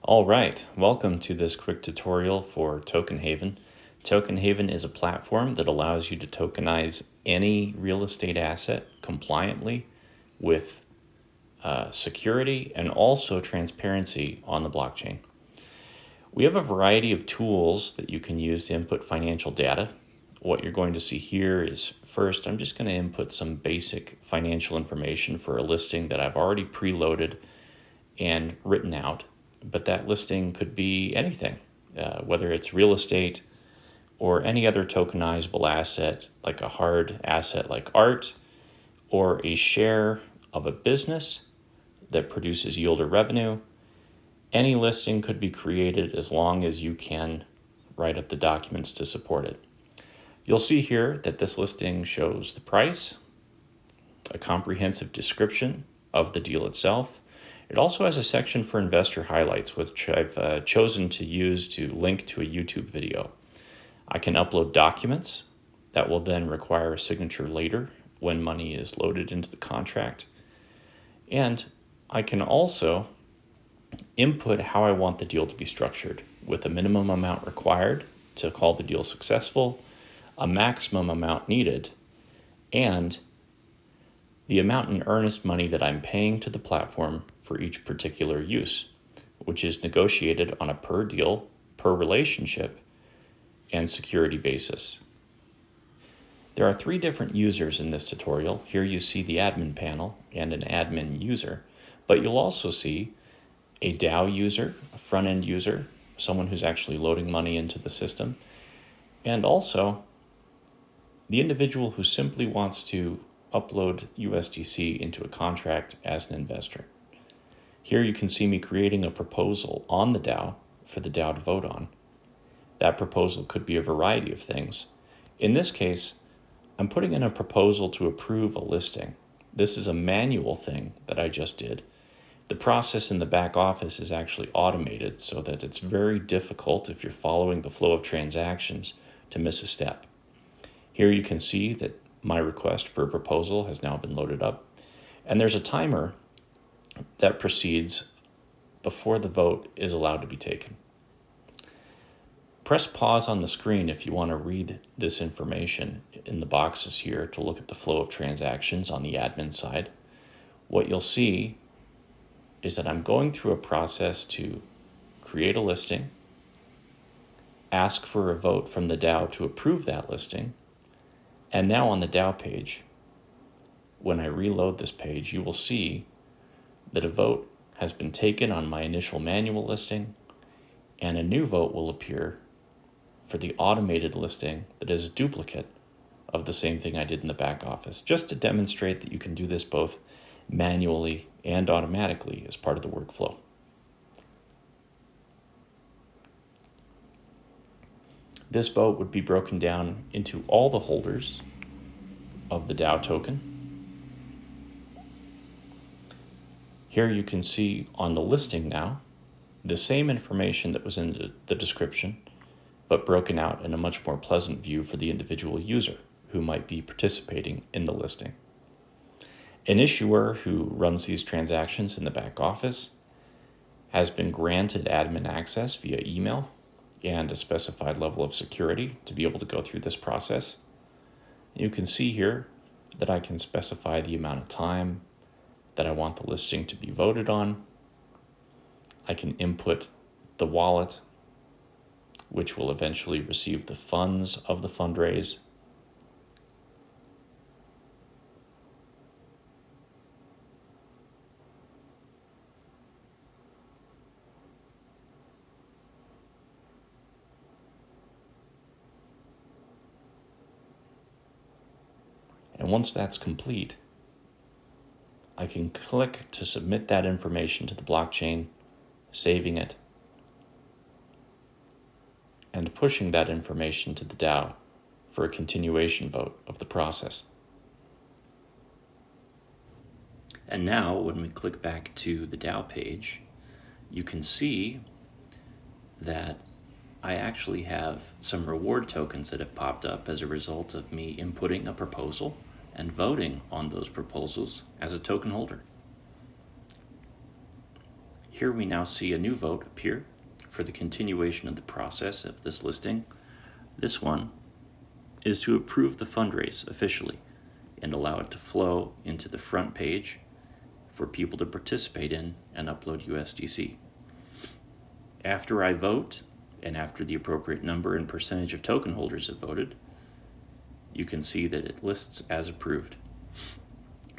All right, welcome to this quick tutorial for TokenHaven. TokenHaven is a platform that allows you to tokenize any real estate asset compliantly with security and also transparency on the blockchain. We have a variety of tools that you can use to input financial data. What you're going to see here is first, I'm just going to input some basic financial information for a listing that I've already preloaded and written out. But that listing could be anything, whether it's real estate or any other tokenizable asset, like a hard asset like art, or a share of a business that produces yield or revenue. Any listing could be created as long as you can write up the documents to support it. You'll see here that this listing shows the price, a comprehensive description of the deal itself. It also has a section for investor highlights, which I've chosen to use to link to a YouTube video. I can upload documents that will then require a signature later when money is loaded into the contract. And I can also input how I want the deal to be structured, with a minimum amount required to call the deal successful, a maximum amount needed, and the amount in earnest money that I'm paying to the platform for each particular use, which is negotiated on a per deal, per relationship, and security basis. There are 3 different users in this tutorial. Here you see the admin panel and an admin user, but you'll also see a DAO user, a front-end user, someone who's actually loading money into the system, and also the individual who simply wants to upload USDC into a contract as an investor. Here you can see me creating a proposal on the DAO for the DAO to vote on. That proposal could be a variety of things. In this case, I'm putting in a proposal to approve a listing. This is a manual thing that I just did. The process in the back office is actually automated so that it's very difficult, if you're following the flow of transactions, to miss a step. Here you can see that my request for a proposal has now been loaded up, and there's a timer that proceeds before the vote is allowed to be taken. Press pause on the screen if you want to read this information in the boxes here to look at the flow of transactions on the admin side. What you'll see is that I'm going through a process to create a listing, ask for a vote from the DAO to approve that listing, and now on the DAO page, when I reload this page, you will see that a vote has been taken on my initial manual listing, and a new vote will appear for the automated listing that is a duplicate of the same thing I did in the back office, just to demonstrate that you can do this both manually and automatically as part of the workflow. This vote would be broken down into all the holders of the DAO token. Here you can see on the listing now the same information that was in the description, but broken out in a much more pleasant view for the individual user who might be participating in the listing. An issuer who runs these transactions in the back office has been granted admin access via email and a specified level of security to be able to go through this process. You can see here that I can specify the amount of time that I want the listing to be voted on. I can input the wallet, which will eventually receive the funds of the fundraise. And once that's complete, I can click to submit that information to the blockchain, saving it, and pushing that information to the DAO for a continuation vote of the process. And now, when we click back to the DAO page, you can see that I actually have some reward tokens that have popped up as a result of me inputting a proposal and voting on those proposals as a token holder. Here we now see a new vote appear for the continuation of the process of this listing. This one is to approve the fundraise officially and allow it to flow into the front page for people to participate in and upload USDC. After I vote, and after the appropriate number and percentage of token holders have voted, you can see that it lists as approved.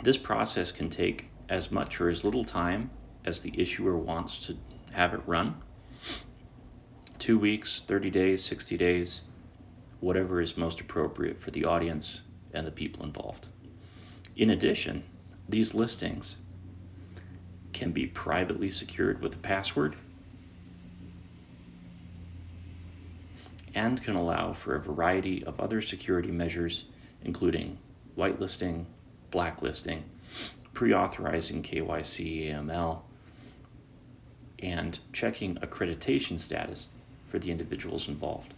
This process can take as much or as little time as the issuer wants to have it run. 2 weeks, 30 days, 60 days, whatever is most appropriate for the audience and the people involved. In addition, these listings can be privately secured with a password and can allow for a variety of other security measures, including whitelisting, blacklisting, pre-authorizing KYC, AML, and checking accreditation status for the individuals involved.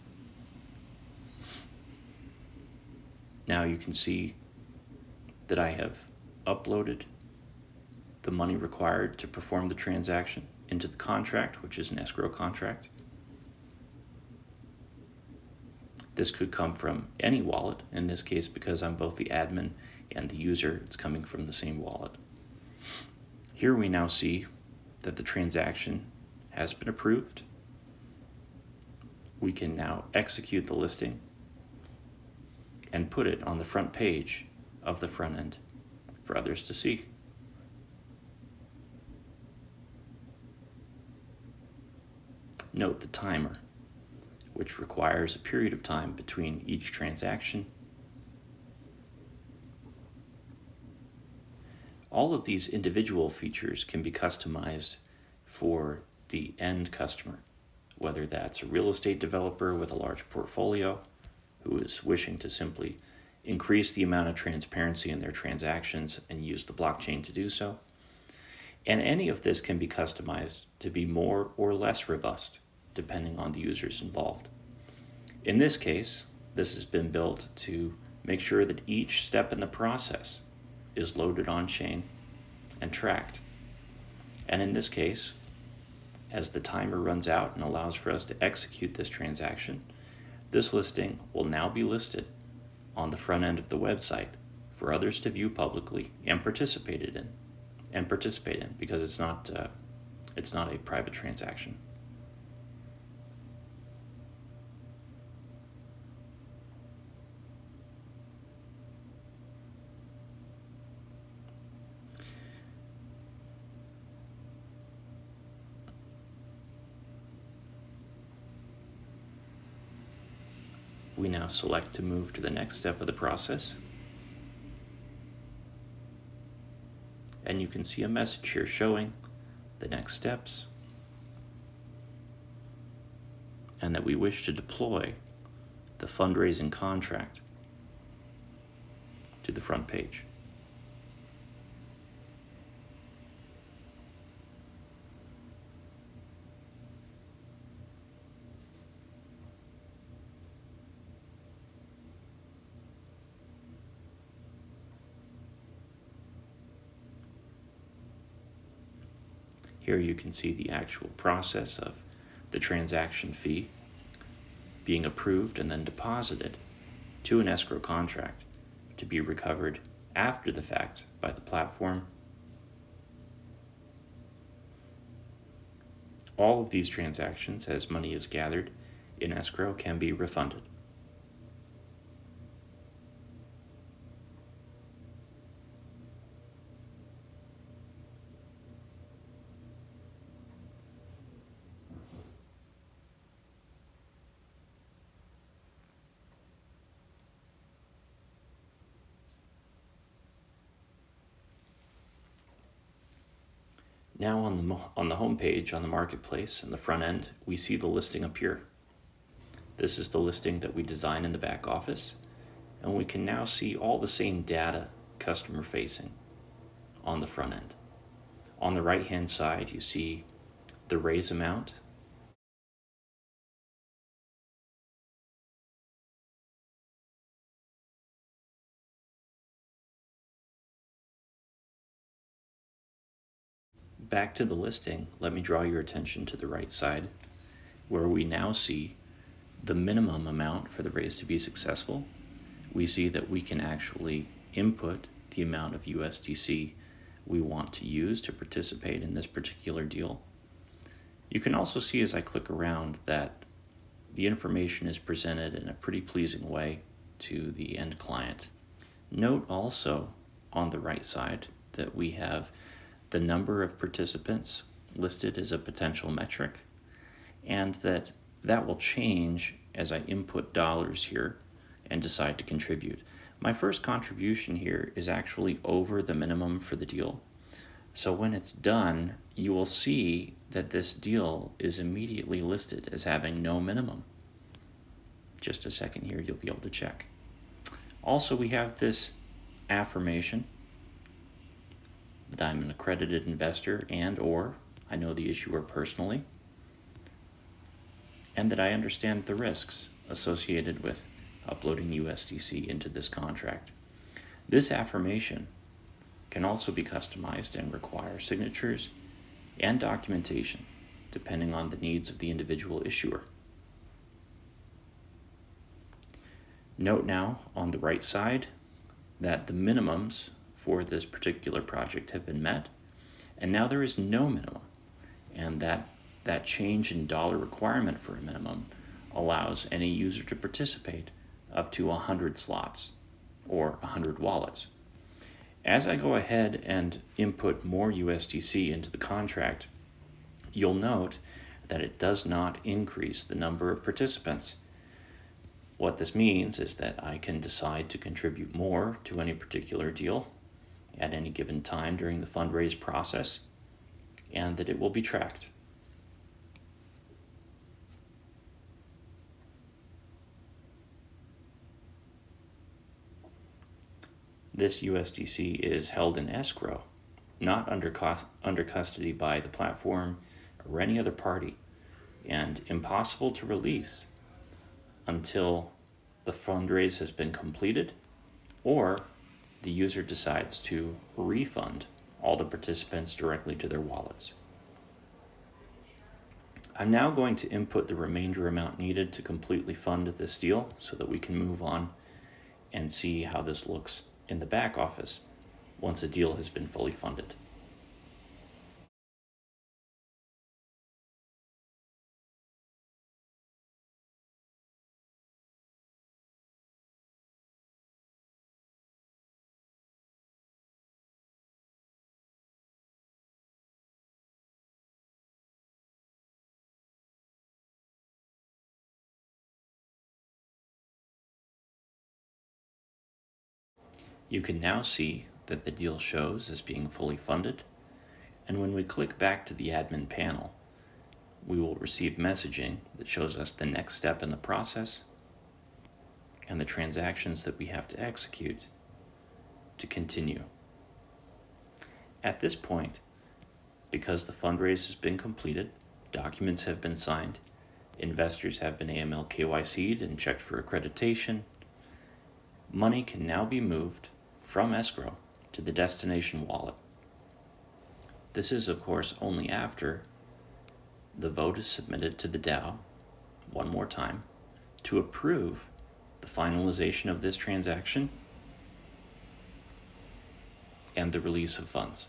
Now you can see that I have uploaded the money required to perform the transaction into the contract, which is an escrow contract. This could come from any wallet. In this case, because I'm both the admin and the user, it's coming from the same wallet. Here we now see that the transaction has been approved. We can now execute the listing and put it on the front page of the front end for others to see. Note the timer, which requires a period of time between each transaction. All of these individual features can be customized for the end customer, whether that's a real estate developer with a large portfolio who is wishing to simply increase the amount of transparency in their transactions and use the blockchain to do so. And any of this can be customized to be more or less robust, depending on the users involved. In this case, this has been built to make sure that each step in the process is loaded on chain and tracked. And in this case, as the timer runs out and allows for us to execute this transaction, this listing will now be listed on the front end of the website for others to view publicly and participate in, because it's not a private transaction. We now select to move to the next step of the process. And you can see a message here showing the next steps and that we wish to deploy the fundraising contract to the front page. Here you can see the actual process of the transaction fee being approved and then deposited to an escrow contract to be recovered after the fact by the platform. All of these transactions, as money is gathered in escrow, can be refunded. Now on the home page, on the marketplace, in the front end, we see the listing appear. This is the listing that we design in the back office, and we can now see all the same data customer facing on the front end. On the right-hand side, you see the raise amount, Back to the listing, let me draw your attention to the right side, where we now see the minimum amount for the raise to be successful. We see that we can actually input the amount of USDC we want to use to participate in this particular deal. You can also see as I click around that the information is presented in a pretty pleasing way to the end client. Note also on the right side that we have the number of participants listed as a potential metric, and that will change as I input dollars here and decide to contribute. My first contribution here is actually over the minimum for the deal. So when it's done, you will see that this deal is immediately listed as having no minimum. Just a second here, you'll be able to check. Also, we have this affirmation that I'm an accredited investor and/or I know the issuer personally, and that I understand the risks associated with uploading USDC into this contract. This affirmation can also be customized and require signatures and documentation depending on the needs of the individual issuer. Note now on the right side that the minimums for this particular project have been met, and now there is no minimum, and that change in dollar requirement for a minimum allows any user to participate up to 100 slots or 100 wallets. As I go ahead and input more USDC into the contract, you'll note that it does not increase the number of participants. What this means is that I can decide to contribute more to any particular deal at any given time during the fundraise process, and that it will be tracked. This USDC is held in escrow, not under custody by the platform or any other party, and impossible to release until the fundraise has been completed or the user decides to refund all the participants directly to their wallets. I'm now going to input the remainder amount needed to completely fund this deal so that we can move on and see how this looks in the back office once a deal has been fully funded. You can now see that the deal shows as being fully funded, and when we click back to the admin panel, we will receive messaging that shows us the next step in the process and the transactions that we have to execute to continue. At this point, because the fundraise has been completed, documents have been signed, investors have been AML KYC'd and checked for accreditation, money can now be moved from escrow to the destination wallet. This is, of course, only after the vote is submitted to the DAO one more time to approve the finalization of this transaction and the release of funds.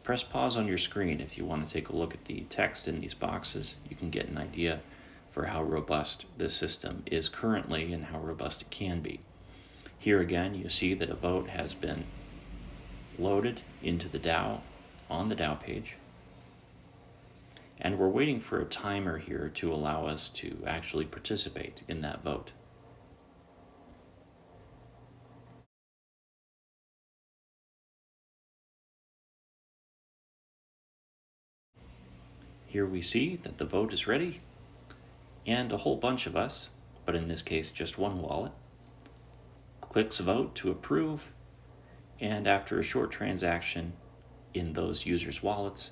Press pause on your screen if you want to take a look at the text in these boxes. You can get an idea for how robust this system is currently and how robust it can be. Here again, you see that a vote has been loaded into the DAO on the DAO page, and we're waiting for a timer here to allow us to actually participate in that vote. Here we see that the vote is ready, and a whole bunch of us, but in this case just one wallet, clicks vote to approve, and after a short transaction in those users' wallets,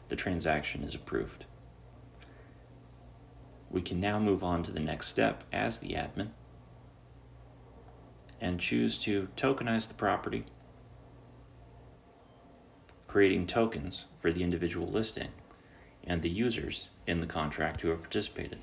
the transaction is approved. We can now move on to the next step as the admin and choose to tokenize the property creating tokens for the individual listing and the users in the contract who have participated.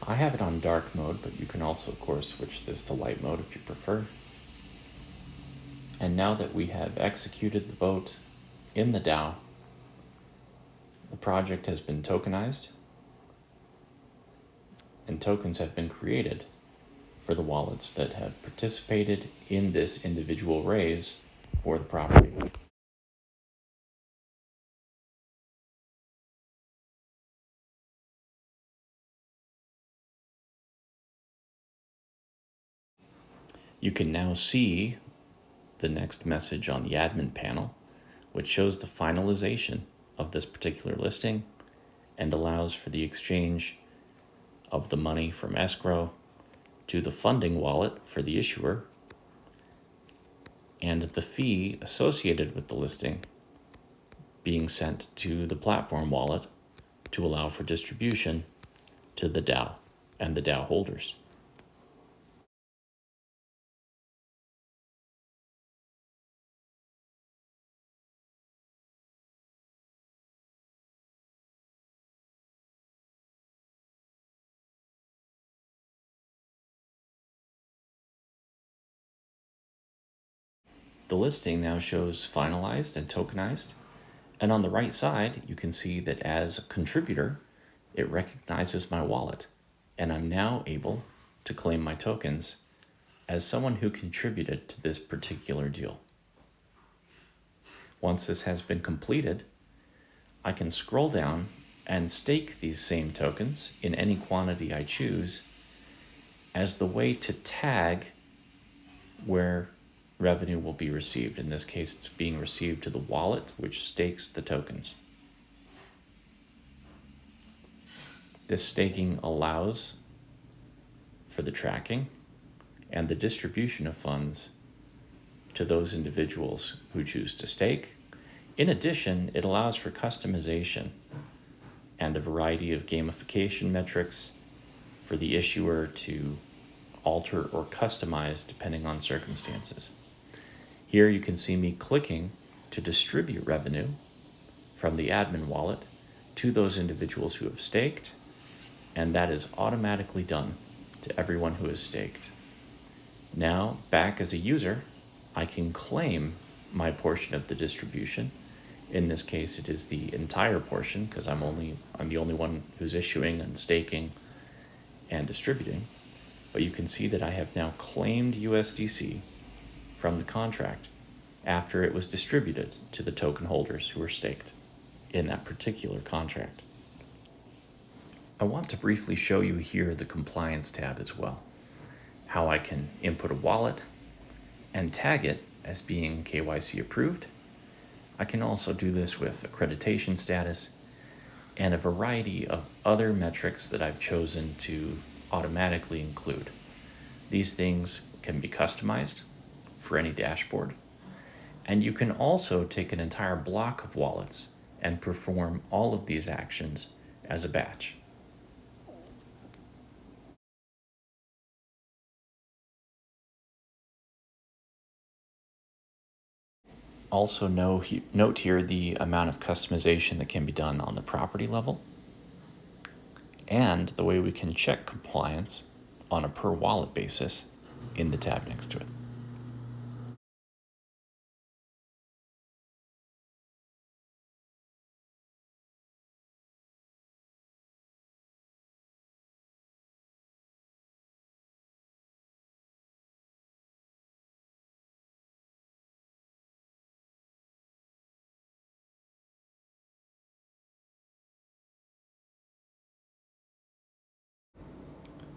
I have it on dark mode, but you can also, of course, switch this to light mode if you prefer. And now that we have executed the vote in the DAO, the project has been tokenized and tokens have been created for the wallets that have participated in this individual raise for the property. You can now see the next message on the admin panel, which shows the finalization of this particular listing and allows for the exchange of the money from escrow to the funding wallet for the issuer and the fee associated with the listing being sent to the platform wallet to allow for distribution to the DAO and the DAO holders. The listing now shows finalized and tokenized, and on the right side you can see that as a contributor it recognizes my wallet, and I'm now able to claim my tokens as someone who contributed to this particular deal. Once this has been completed, I can scroll down and stake these same tokens in any quantity I choose as the way to tag where revenue will be received. In this case, it's being received to the wallet, which stakes the tokens. This staking allows for the tracking and the distribution of funds to those individuals who choose to stake. In addition, it allows for customization and a variety of gamification metrics for the issuer to alter or customize depending on circumstances. Here you can see me clicking to distribute revenue from the admin wallet to those individuals who have staked, and that is automatically done to everyone who has staked. Now, back as a user, I can claim my portion of the distribution. In this case, it is the entire portion because I'm the only one who's issuing and staking and distributing. But you can see that I have now claimed USDC from the contract after it was distributed to the token holders who were staked in that particular contract. I want to briefly show you here the compliance tab as well, how I can input a wallet and tag it as being KYC approved. I can also do this with accreditation status and a variety of other metrics that I've chosen to automatically include. These things can be customized for any dashboard, and you can also take an entire block of wallets and perform all of these actions as a batch. Also note here the amount of customization that can be done on the property level and the way we can check compliance on a per wallet basis in the tab next to it.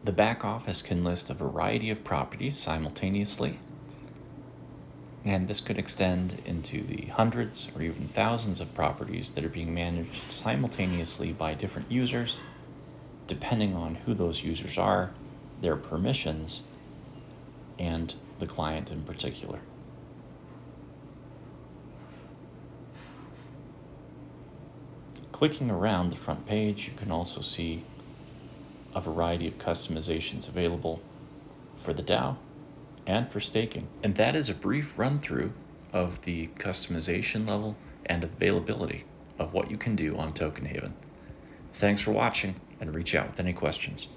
The back office can list a variety of properties simultaneously, and this could extend into the hundreds or even thousands of properties that are being managed simultaneously by different users, depending on who those users are, their permissions, and the client in particular. Clicking around the front page, you can also see a variety of customizations available for the DAO and for staking. And that is a brief run through of the customization level and availability of what you can do on TokenHaven. Thanks for watching, and reach out with any questions.